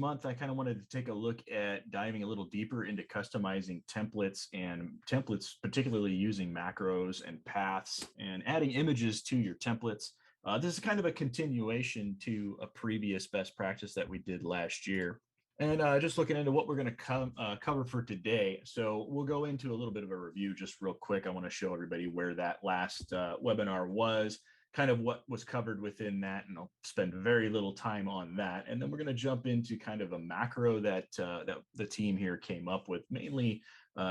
month, I kind of wanted to take a look at diving a little deeper into customizing templates, and templates, particularly using macros and paths and adding images to your templates. This is kind of a continuation to a previous best practice that we did last year. And just looking into what we're going to cover for today. So we'll go into a little bit of a review just real quick. I want to show everybody where that last webinar was, kind of what was covered within that, and I'll spend very little time on that. And then we're going to jump into kind of a macro that that the team here came up with. Mainly,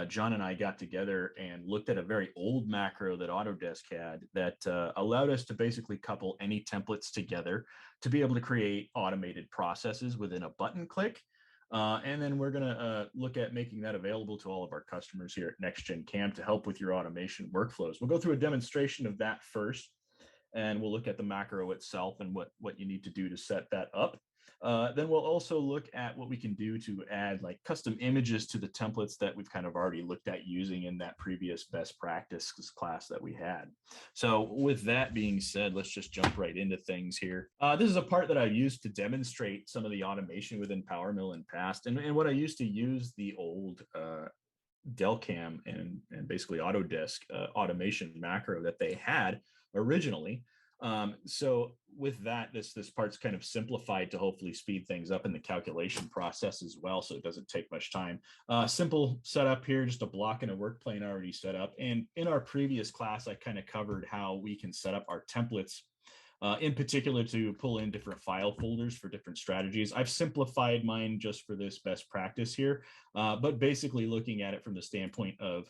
John and I got together and looked at a very old macro that Autodesk had that allowed us to basically couple any templates together to be able to create automated processes within a button click. And then we're going to look at making that available to all of our customers here at NextGen CAM to help with your automation workflows. We'll go through a demonstration of that first, and we'll look at the macro itself and what you need to do to set that up. Then we'll also look at what we can do to add like custom images to the templates that we've kind of already looked at using in that previous best practices class that we had. So with that being said, let's just jump right into things here. This is a part that I used to demonstrate some of the automation within PowerMill in past, and what I used to use the old Delcam and basically Autodesk automation macro that they had originally. So with that, this part's kind of simplified to hopefully speed things up in the calculation process as well, so it doesn't take much time. Simple setup here, just a block and a work plane already set up. And in our previous class, I kind of covered how we can set up our templates, in particular to pull in different file folders for different strategies. I've simplified mine just for this best practice here, but basically looking at it from the standpoint of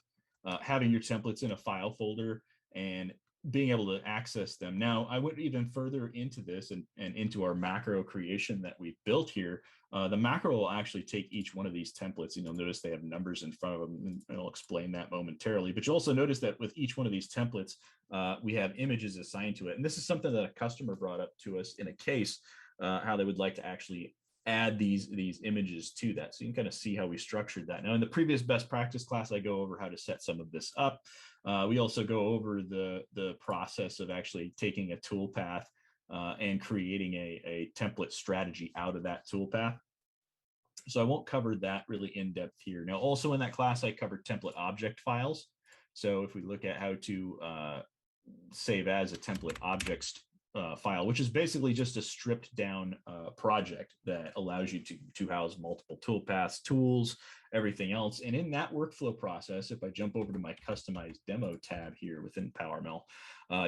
having your templates in a file folder and being able to access them. Now, I went even further into this and into our macro creation that we built here. The macro will actually take each one of these templates, and you'll notice they have numbers in front of them, and I'll explain that momentarily. But you'll also notice that with each one of these templates, we have images assigned to it. And this is something that a customer brought up to us in a case, how they would like to actually add these images to that. So you can kind of see how we structured that. Now, in the previous best practice class, I go over how to set some of this up. We also go over the process of actually taking a toolpath and creating a template strategy out of that toolpath. So I won't cover that really in depth here. Now, also in that class, I covered template object files. So if we look at how to save as a template objects file, which is basically just a stripped down project that allows you to house multiple toolpaths, tools, everything else. And in that workflow process, if I jump over to my customized demo tab here within PowerMill,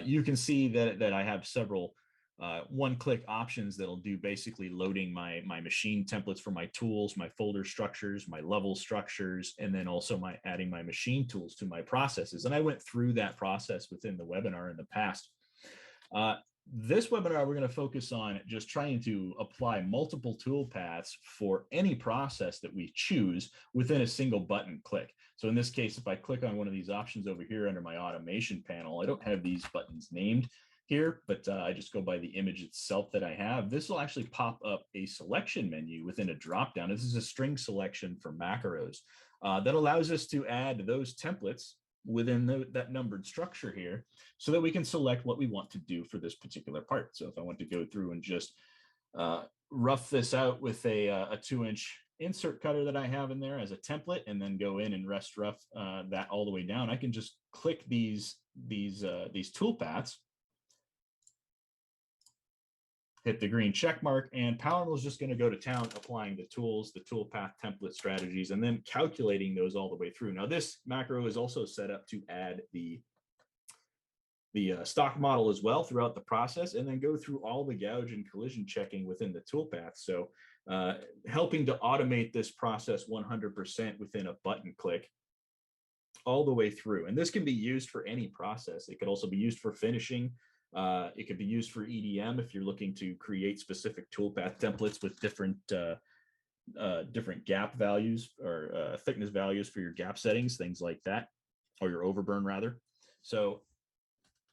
you can see that I have several one-click options that'll do basically loading my machine templates for my tools, my folder structures, my level structures, and then also adding my machine tools to my processes. And I went through that process within the webinar in the past. This webinar, we're going to focus on just trying to apply multiple toolpaths for any process that we choose within a single button click. So in this case, if I click on one of these options over here under my automation panel, I don't have these buttons named here, but I just go by the image itself that I have. This will actually pop up a selection menu within a dropdown. This is a string selection for macros that allows us to add those templates within that numbered structure here so that we can select what we want to do for this particular part. So if I want to go through and just rough this out with a 2-inch insert cutter that I have in there as a template, and then go in and rest rough that all the way down, I can just click these toolpaths, hit the green check mark, and PowerMill is just going to go to town applying the tools, the toolpath template strategies, and then calculating those all the way through. Now, this macro is also set up to add the stock model as well throughout the process, and then go through all the gouge and collision checking within the toolpath. So helping to automate this process 100% within a button click all the way through. And this can be used for any process. It could also be used for finishing. It could be used for EDM if you're looking to create specific toolpath templates with different gap values or thickness values for your gap settings, things like that, or your overburn rather. So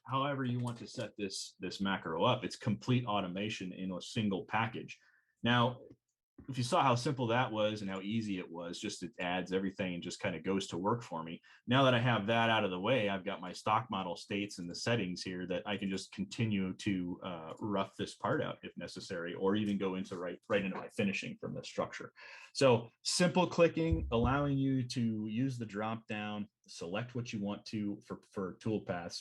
however you want to set this macro up, it's complete automation in a single package. Now, if you saw how simple that was and how easy it was, just it adds everything and just kind of goes to work for me. Now that I have that out of the way, I've got my stock model states and the settings here that I can just continue to rough this part out if necessary, or even go into right into my finishing from the structure. So simple clicking, allowing you to use the drop down, select what you want to for toolpaths.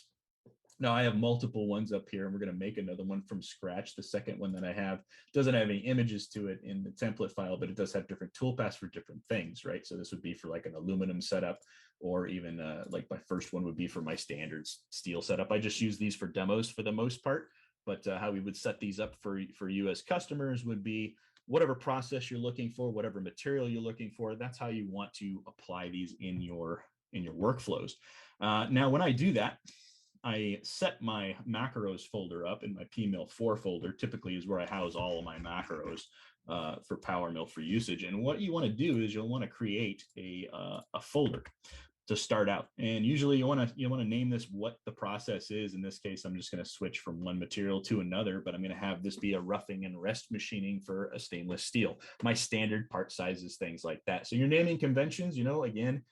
Now I have multiple ones up here, and we're going to make another one from scratch. The second one that I have doesn't have any images to it in the template file, but it does have different toolpaths for different things, right? So this would be for like an aluminum setup, or even like my first one would be for my standard steel setup. I just use these for demos for the most part, but how we would set these up for you as customers would be whatever process you're looking for, whatever material you're looking for. That's how you want to apply these in your workflows. Now, when I do that, I set my macros folder up in my PMill 4 folder, typically is where I house all of my macros for PowerMill for usage. And what you want to do is you'll want to create a folder to start out. And usually you want to name this what the process is. In this case, I'm just going to switch from one material to another, but I'm going to have this be a roughing and rest machining for a stainless steel. My standard part sizes, things like that. So your naming conventions, again,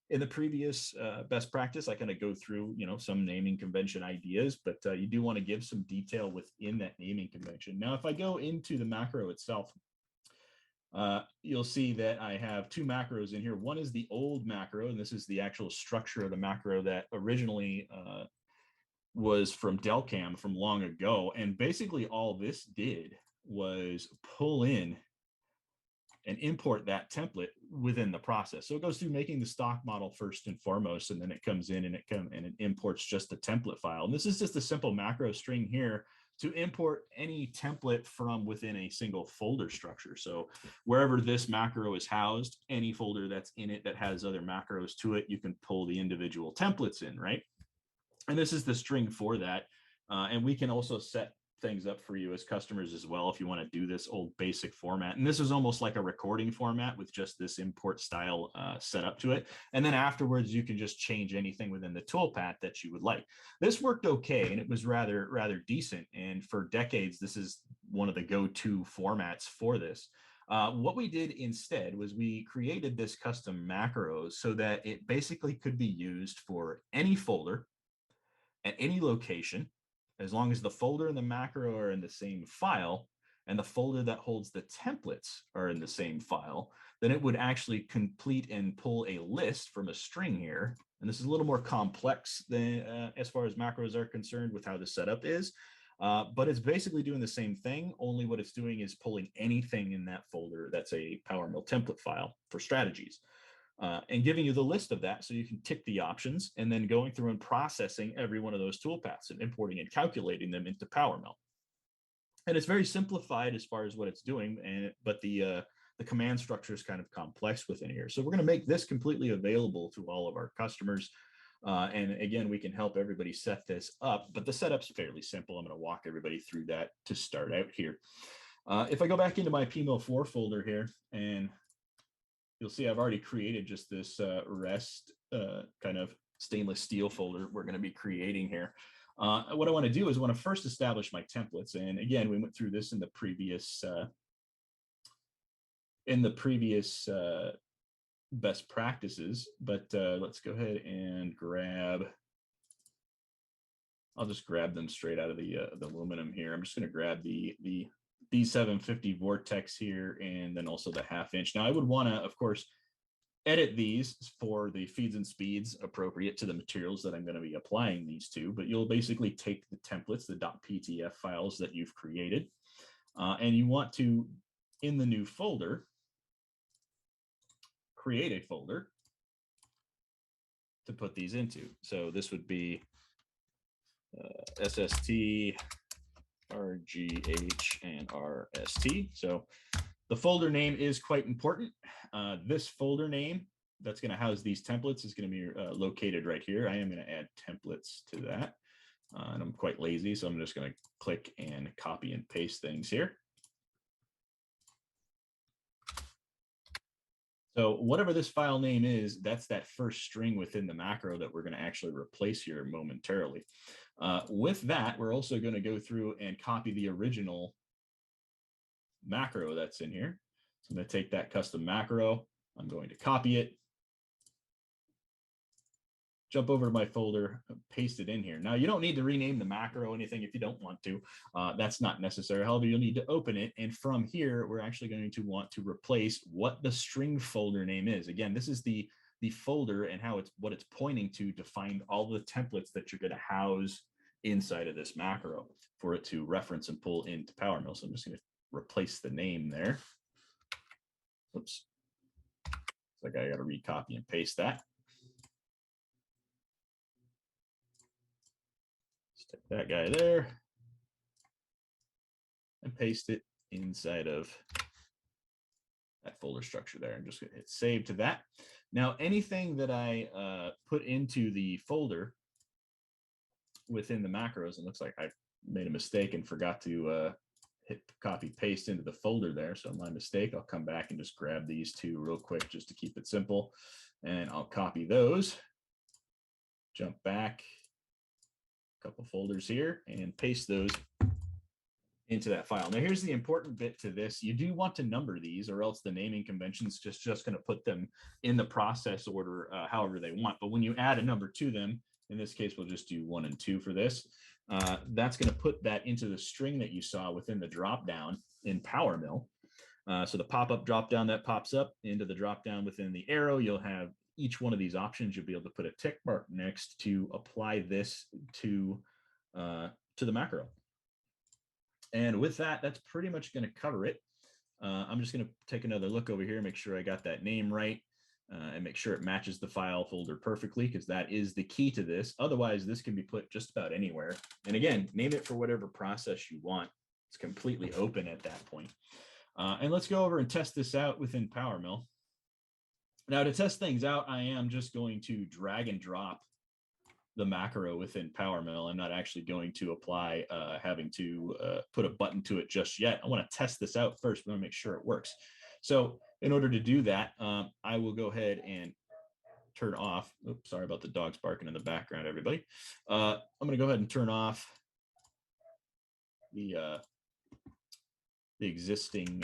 in the previous best practice, I kind of go through, some naming convention ideas, but you do want to give some detail within that naming convention. Now, if I go into the macro itself, you'll see that I have two macros in here. One is the old macro, and this is the actual structure of the macro that originally was from Delcam from long ago. And basically all this did was pull in and import that template within the process. So it goes through making the stock model first and foremost, and then it comes in and it imports just the template file. And this is just a simple macro string here to import any template from within a single folder structure. So wherever this macro is housed, any folder that's in it that has other macros to it, you can pull the individual templates in, right? And this is the string for that. And we can also set things up for you as customers as well if you want to do this old basic format. And this is almost like a recording format with just this import style set up to it. And then afterwards, you can just change anything within the toolpath that you would like. This worked okay, and it was rather decent. And for decades, this is one of the go-to formats for this. What we did instead was we created this custom macros so that it basically could be used for any folder at any location, as long as the folder and the macro are in the same file and the folder that holds the templates are in the same file, then it would actually complete and pull a list from a string here. And this is a little more complex than as far as macros are concerned with how the setup is. But it's basically doing the same thing, only what it's doing is pulling anything in that folder that's a PowerMill template file for strategies. And giving you the list of that so you can tick the options, and then going through and processing every one of those toolpaths and importing and calculating them into PowerMill. And it's very simplified as far as what it's doing, but the command structure is kind of complex within here. So we're going to make this completely available to all of our customers. And again, we can help everybody set this up, but the setup's fairly simple. I'm going to walk everybody through that to start out here. If I go back into my PMill 4 folder here, and you'll see I've already created just this rest kind of stainless steel folder we're going to be creating here. What I want to do is I want to first establish my templates. And again, we went through this in the previous best practices, but let's go ahead and I'll just grab them straight out of the aluminum here. I'm just going to grab the B750 Vortex here, and then also the 1/2 inch. Now I would want to, of course, edit these for the feeds and speeds appropriate to the materials that I'm going to be applying these to, but you'll basically take the templates, the .ptf files that you've created, and you want to, in the new folder, create a folder to put these into. So this would be SST, RGH, and RST. So the folder name is quite important. This folder name that's going to house these templates is going to be located right here. I am going to add templates to that. And I'm quite lazy, so I'm just going to click and copy and paste things here. So whatever this file name is, that's that first string within the macro that we're going to actually replace here momentarily. With that, we're also going to go through and copy the original macro that's in here. I'm going to take that custom macro. I'm going to copy it, jump over to my folder, paste it in here. Now, you don't need to rename the macro or anything if you don't want to. That's not necessary. However, you'll need to open it. And from here, we're actually going to want to replace what the string folder name is. Again, this is the folder and what it's pointing to find all the templates that you're going to house inside of this macro for it to reference and pull into PowerMill. So I'm just going to replace the name there. Oops. It's like I got to recopy and paste that. Stick that guy there and paste it inside of that folder structure there. I'm just going to hit save to that. Now, anything that I put into the folder within the macros, it looks like I made a mistake and forgot to hit copy paste into the folder there. So my mistake. I'll come back and just grab these two real quick just to keep it simple. And I'll copy those, jump back a couple folders here and paste those into that file. Now, here's the important bit to this. You do want to number these, or else the naming convention's just going to put them in the process order however they want. But when you add a number to them, in this case, we'll just do 1 and 2 for this. That's going to put that into the string that you saw within the dropdown in PowerMill. So the pop-up dropdown that pops up into the dropdown within the arrow, you'll have each one of these options. You'll be able to put a tick mark next to apply this to the macro. And with that, that's pretty much going to cover it. I'm just going to take another look over here, make sure I got that name right, and make sure it matches the file folder perfectly, because that is the key to this. Otherwise, this can be put just about anywhere. And again, name it for whatever process you want. It's completely open at that point. And let's go over and test this out within PowerMill. Now, to test things out, I am just going to drag and drop the macro within PowerMill. I'm not actually going to apply having to put a button to it just yet. I want to test this out first. We want to make sure it works. So in order to do that, I will go ahead and turn off. Oops, sorry about the dogs barking in the background, everybody. I'm going to go ahead and turn off the existing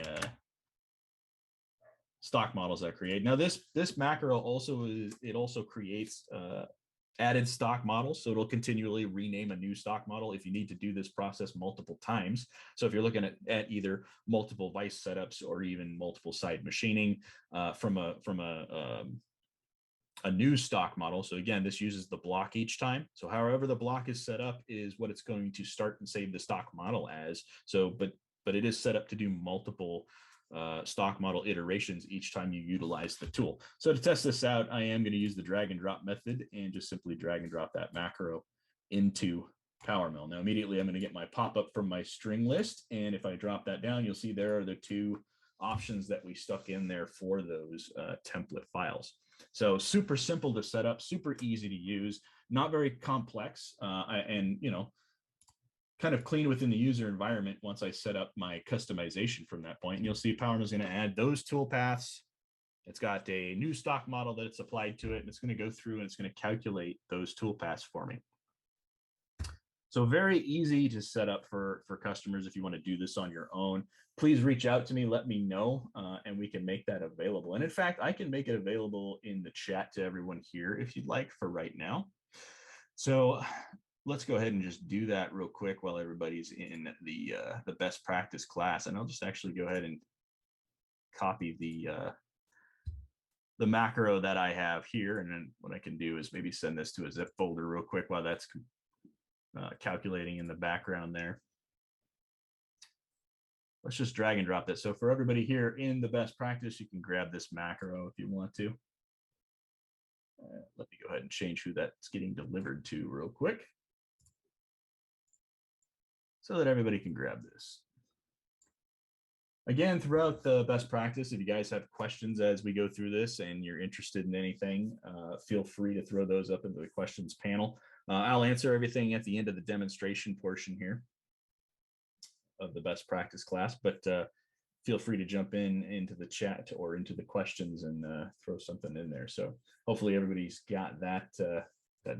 stock models I create. Now, this macro also creates added stock models, so it'll continually rename a new stock model if you need to do this process multiple times. So if you're looking at either multiple vice setups or even multiple side machining from a new stock model. So again, this uses the block each time. So however the block is set up is what it's going to start and save the stock model as. So, but it is set up to do multiple stock model iterations each time you utilize the tool. So to test this out, I am going to use the drag and drop method and just simply drag and drop that macro into PowerMill. Now, immediately I'm going to get my pop-up from my string list. And if I drop that down, you'll see there are the two options that we stuck in there for those template files. So super simple to set up, super easy to use, not very complex, and kind of clean within the user environment once I set up my customization from that point. And you'll see PowerMill is going to add those tool paths. It's got a new stock model that it's applied to it, and it's going to go through and it's going to calculate those tool paths for me. So very easy to set up for customers if you want to do this on your own. Please reach out to me, let me know, and we can make that available. And in fact, I can make it available in the chat to everyone here if you'd like for right now. So let's go ahead and just do that real quick while everybody's in the best practice class. And I'll just actually go ahead and copy the macro that I have here. And then what I can do is maybe send this to a zip folder real quick while that's calculating in the background there. Let's just drag and drop this. So for everybody here in the best practice, you can grab this macro if you want to. Let me go ahead and change who that's getting delivered to real quick, so that everybody can grab this. Again, throughout the best practice, if you guys have questions as we go through this and you're interested in anything, feel free to throw those up into the questions panel. I'll answer everything at the end of the demonstration portion here of the best practice class, but feel free to jump into the chat or into the questions and throw something in there. So hopefully everybody's got that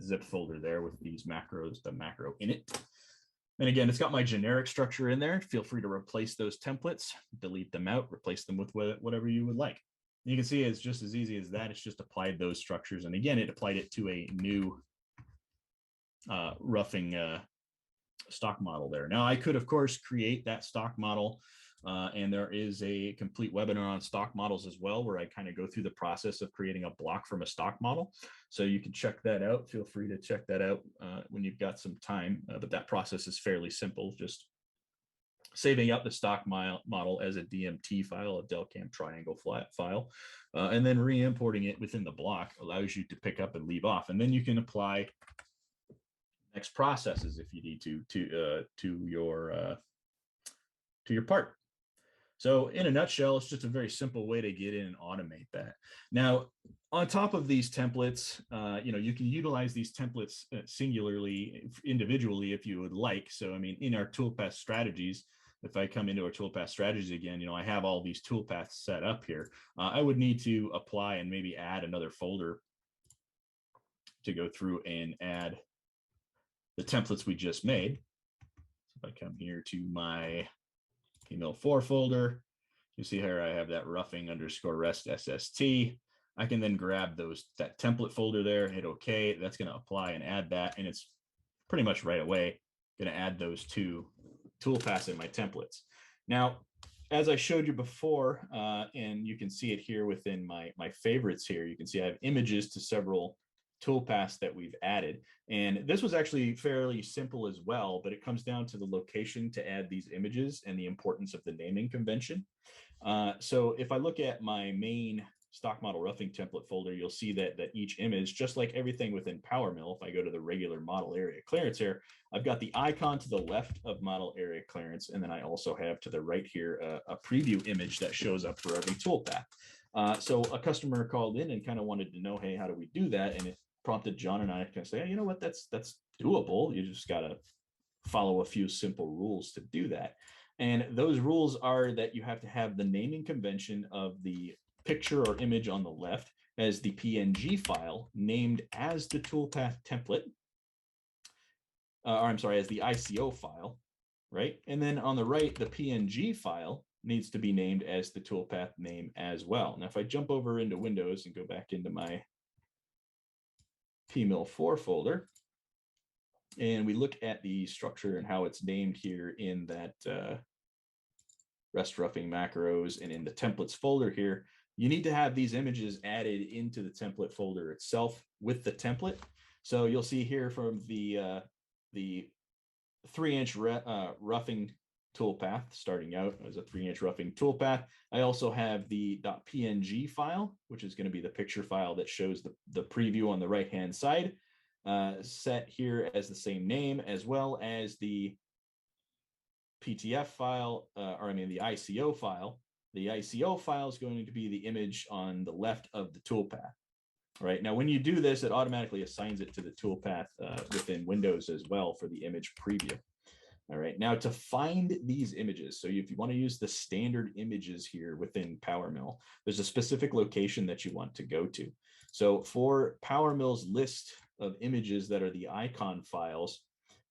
zip folder there with these macros, the macro in it. And again, it's got my generic structure in there. Feel free to replace those templates, delete them out, replace them with whatever you would like. You can see it's just as easy as that. It's just applied those structures. And again, it applied it to a new roughing stock model there. Now, I could, of course, create that stock model. And there is a complete webinar on stock models as well, where I kind of go through the process of creating a block from a stock model. So you can check that out. Feel free to check that out when you've got some time. But that process is fairly simple. Just saving up the stock model as a DMT file, a Delcam triangle flat file, and then re-importing it within the block allows you to pick up and leave off. And then you can apply next processes if you need to your part. So in a nutshell, it's just a very simple way to get in and automate that. Now, on top of these templates, you can utilize these templates singularly, individually, if you would like. So, I mean, in our toolpath strategies, if I come into our toolpath strategies again, I have all these toolpaths set up here. I would need to apply and maybe add another folder to go through and add the templates we just made. So if I come here to my PowerMill 4 folder, you see here I have that roughing _ rest SST. I can then grab that template folder there, hit OK. That's going to apply and add that. And it's pretty much right away going to add those two toolpaths in my templates. Now, as I showed you before, and you can see it here within my favorites here, you can see I have images to several toolpaths that we've added. And this was actually fairly simple as well, but it comes down to the location to add these images and the importance of the naming convention. So if I look at my main stock model roughing template folder, you'll see that each image, just like everything within PowerMill, if I go to the regular model area clearance here, I've got the icon to the left of model area clearance. And then I also have to the right here a preview image that shows up for every toolpath. So a customer called in and kind of wanted to know, hey, how do we do that? And it prompted John and I to say, hey, you know what, that's doable. You just got to follow a few simple rules to do that. And those rules are that you have to have the naming convention of the picture or image on the left as the PNG file named as the toolpath template, or I'm sorry, as the ICO file, right? And then on the right, the PNG file needs to be named as the toolpath name as well. Now, if I jump over into Windows and go back into my PowerMill 4 folder, and we look at the structure and how it's named here in that rest roughing macros and in the templates folder here, you need to have these images added into the template folder itself with the template. So you'll see here from the 3-inch roughing toolpath starting out as a 3-inch roughing toolpath. I also have the .png file, which is going to be the picture file that shows the preview on the right-hand side, set here as the same name, as well as the PTF file, the ICO file. The ICO file is going to be the image on the left of the toolpath. Right now, when you do this, it automatically assigns it to the toolpath within Windows as well for the image preview. All right, now to find these images, so if you want to use the standard images here within PowerMill, there's a specific location that you want to go to. So for PowerMill's list of images that are the icon files,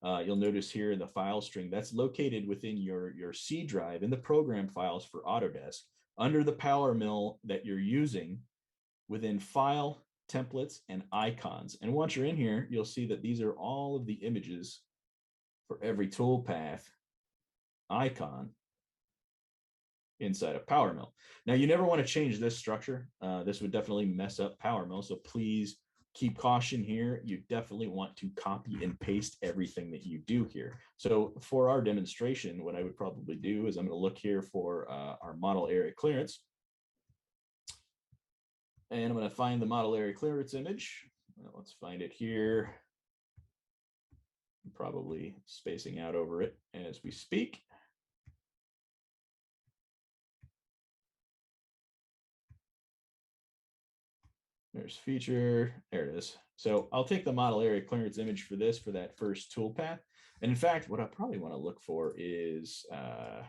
you'll notice here in the file string, that's located within your C drive in the program files for Autodesk under the PowerMill that you're using within File, Templates, and Icons. And once you're in here, you'll see that these are all of the images for every toolpath icon inside of PowerMill. Now, you never want to change this structure. This would definitely mess up PowerMill, so please keep caution here. You definitely want to copy and paste everything that you do here. So for our demonstration, what I would probably do is I'm going to look here for our model area clearance. And I'm going to find the model area clearance image. Let's find it here. I'm probably spacing out over it as we speak. There's feature, there it is. So I'll take the model area clearance image for this, for that first toolpath. And in fact, what I probably want to look for is, I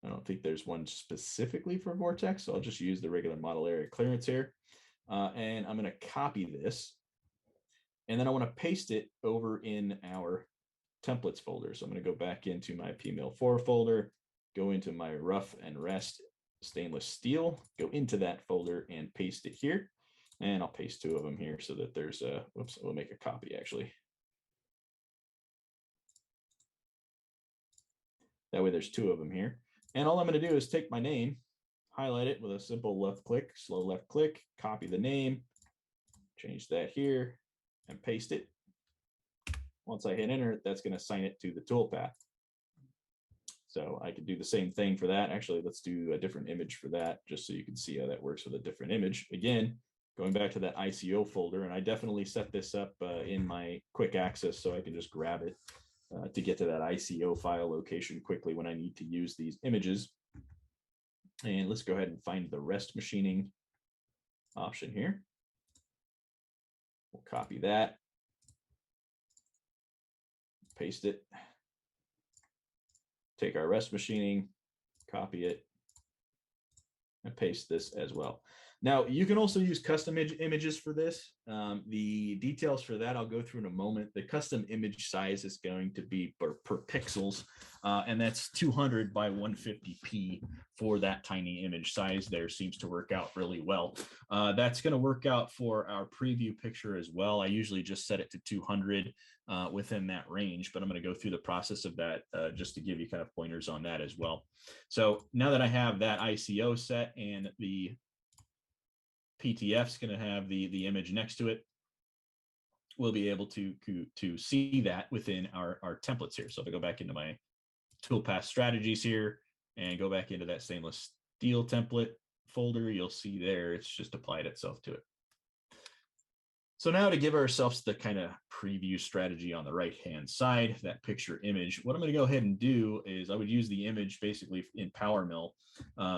don't think there's one specifically for Vortex, so I'll just use the regular model area clearance here. And I'm going to copy this. And then I want to paste it over in our templates folder. So I'm going to go back into my PMill 4 folder, go into my rough and rest stainless steel, go into that folder and paste it here. And I'll paste 2 of them here so that there's a, whoops, we'll make a copy actually. That way there's 2 of them here. And all I'm going to do is take my name, highlight it with a simple left click, slow left click, copy the name, change that here, and paste it. Once I hit enter, that's going to assign it to the toolpath. So I could do the same thing for that. Actually, let's do a different image for that, just so you can see how that works with a different image. Again, going back to that ICO folder, and I definitely set this up in my quick access so I can just grab it to get to that ICO file location quickly when I need to use these images. And let's go ahead and find the rest machining option here. We'll copy that, paste it, take our rest machining, copy it, and paste this as well. Now, you can also use custom images for this. The details for that I'll go through in a moment. The custom image size is going to be per pixels, and that's 200 by 150p for that tiny image size there. Seems to work out really well. That's going to work out for our preview picture as well. I usually just set it to 200 within that range, but I'm going to go through the process of that just to give you kind of pointers on that as well. So now that I have that ICO set and the PTF is going to have the image next to it, we'll be able to see that within our templates here. So if I go back into my toolpath strategies here and go back into that stainless steel template folder, you'll see there it's just applied itself to it. So now to give ourselves the kind of preview strategy on the right-hand side, that picture image, what I'm going to go ahead and do is I would use the image basically in PowerMill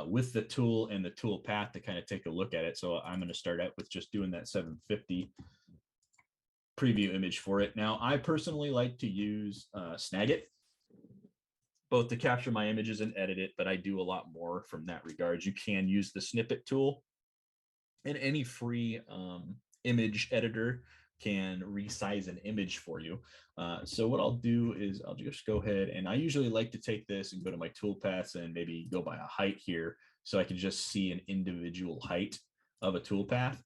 with the tool and the tool path to kind of take a look at it. So I'm going to start out with just doing that 750 preview image for it. Now, I personally like to use Snagit, both to capture my images and edit it, but I do a lot more from that regard. You can use the snippet tool, and any free image editor can resize an image for you. So what I'll do is I'll just go ahead, and I usually like to take this and go to my toolpaths and maybe go by a height here so I can just see an individual height of a toolpath.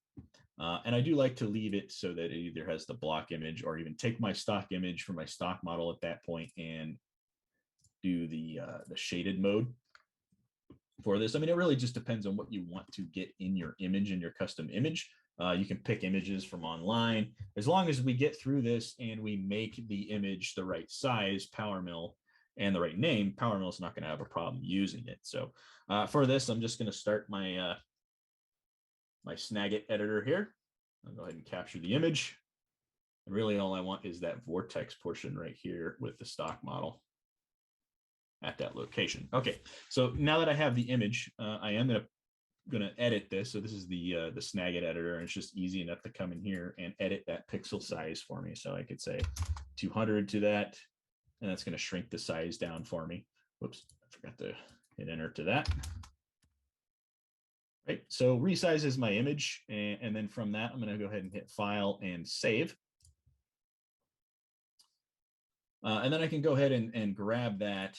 And I do like to leave it so that it either has the block image or even take my stock image from my stock model at that point and do the shaded mode for this. I mean, it really just depends on what you want to get in your image, in your custom image. You can pick images from online. As long as we get through this and we make the image the right size, PowerMill, and the right name, PowerMill is not going to have a problem using it. So for this, I'm just going to start my my Snagit editor here. I'll go ahead and capture the image. And really all I want is that vortex portion right here with the stock model at that location. Okay, so now that I have the image, I am going to edit this. So this is the Snagit editor, and it's just easy enough to come in here and edit that pixel size for me. So I could say 200 to that, and that's going to shrink the size down for me. Whoops, I forgot to hit enter to that. Right, so resize is my image, and then from that, I'm going to go ahead and hit File and Save. And then I can go ahead and grab that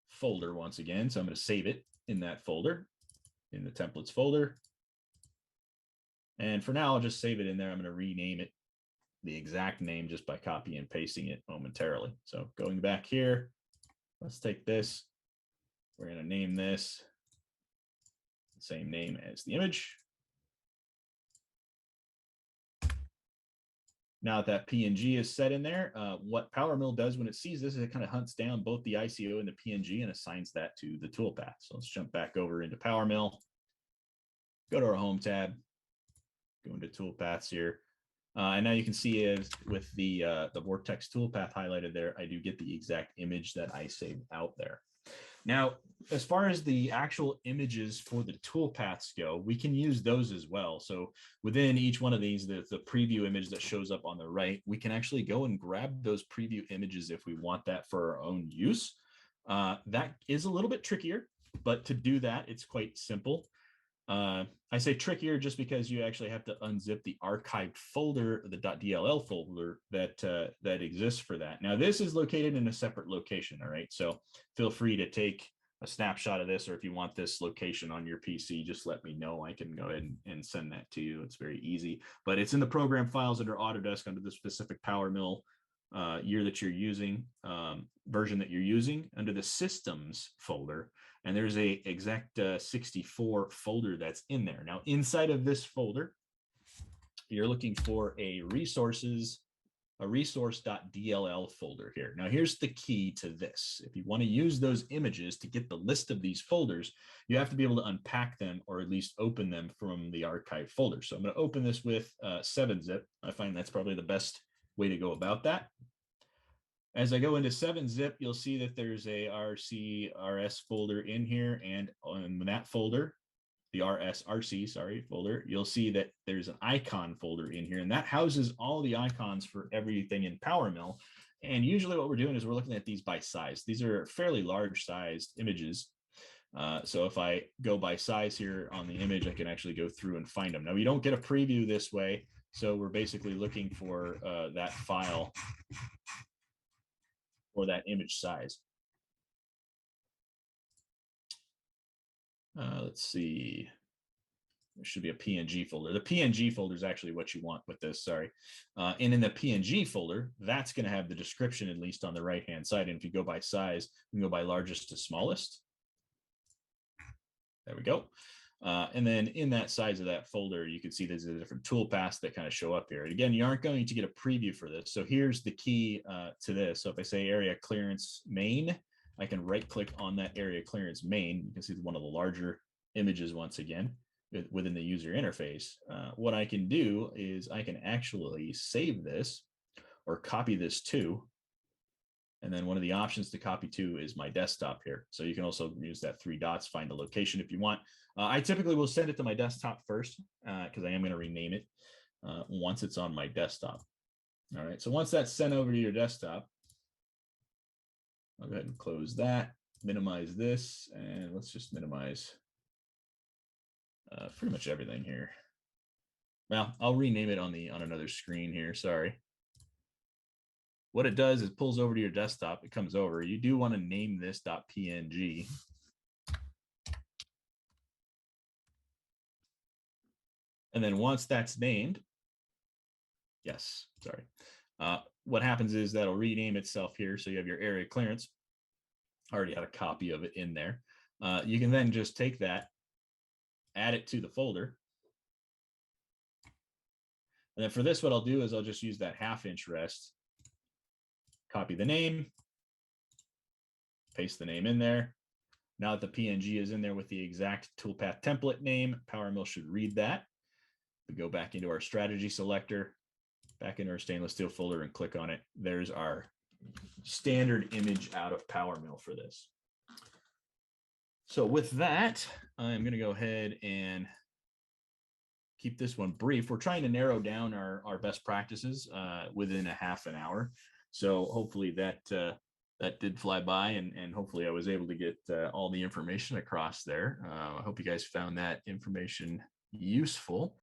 folder once again. So I'm going to save it in that folder, in the templates folder. And for now, I'll just save it in there. I'm going to rename it the exact name just by copying and pasting it momentarily. So going back here, let's take this. We're going to name this the same name as the image. Now that PNG is set in there, what PowerMill does when it sees this is it kind of hunts down both the ICO and the PNG and assigns that to the toolpath. So let's jump back over into PowerMill, go to our Home tab, go into Toolpaths here. And now you can see as with the Vortex toolpath highlighted there, I do get the exact image that I saved out there. Now, as far as the actual images for the toolpaths go, we can use those as well. So within each one of these, the preview image that shows up on the right, we can actually go and grab those preview images if we want that for our own use. That is a little bit trickier, but to do that, it's quite simple. I say trickier just because you actually have to unzip the archived folder, the .dll folder that exists for that. Now, this is located in a separate location, all right? So feel free to take a snapshot of this, or if you want this location on your PC, just let me know. I can go ahead and send that to you. It's very easy, but it's in the program files under Autodesk under the specific PowerMill year that you're using, version that you're using, under the systems folder. And there's a exact 64 folder that's in there. Now, inside of this folder, you're looking for a resource.dll folder here. Now, here's the key to this. If you want to use those images to get the list of these folders, you have to be able to unpack them or at least open them from the archive folder. So I'm going to open this with 7-zip. I find that's probably the best way to go about that. As I go into 7-zip, you'll see that there's a RC/RS folder in here, and on that folder, the RC folder, you'll see that there's an icon folder in here, and that houses all the icons for everything in PowerMill. And usually what we're doing is we're looking at these by size. These are fairly large sized images. So if I go by size here on the image, I can actually go through and find them. Now, we don't get a preview this way, so we're basically looking for that file or that image size. Let's see. There should be a PNG folder. The PNG folder is actually what you want with this, sorry. And in the PNG folder, that's going to have the description, at least on the right-hand side. And if you go by size, you can go by largest to smallest. There we go. And then in that size of that folder, you can see there's a different toolpaths that kind of show up here. And again, you aren't going to get a preview for this. So here's the key to this. So if I say area clearance main, I can right click on that area clearance main. You can see one of the larger images once again within the user interface. What I can do is I can actually save this or copy this to. And then one of the options to copy to is my desktop here. So you can also use that 3 dots, find the location if you want. I typically will send it to my desktop first because I am going to rename it once it's on my desktop. All right, so once that's sent over to your desktop, I'll go ahead and close that, minimize this, and let's just minimize pretty much everything here. Well, I'll rename it on another screen here, sorry. What it does is pulls over to your desktop. It comes over. You do want to name this .png. And then once that's named, yes, sorry. What happens is that'll rename itself here. So you have your area clearance. I already had a copy of it in there. You can then just take that, add it to the folder. And then for this, what I'll do is I'll just use that 1/2-inch rest. Copy the name, paste the name in there. Now that the PNG is in there with the exact toolpath template name, PowerMill should read that. We go back into our strategy selector, back into our stainless steel folder and click on it. There's our standard image out of PowerMill for this. So with that, I'm going to go ahead and keep this one brief. We're trying to narrow down our best practices within a half an hour. So hopefully that did fly by, and hopefully I was able to get all the information across there. I hope you guys found that information useful.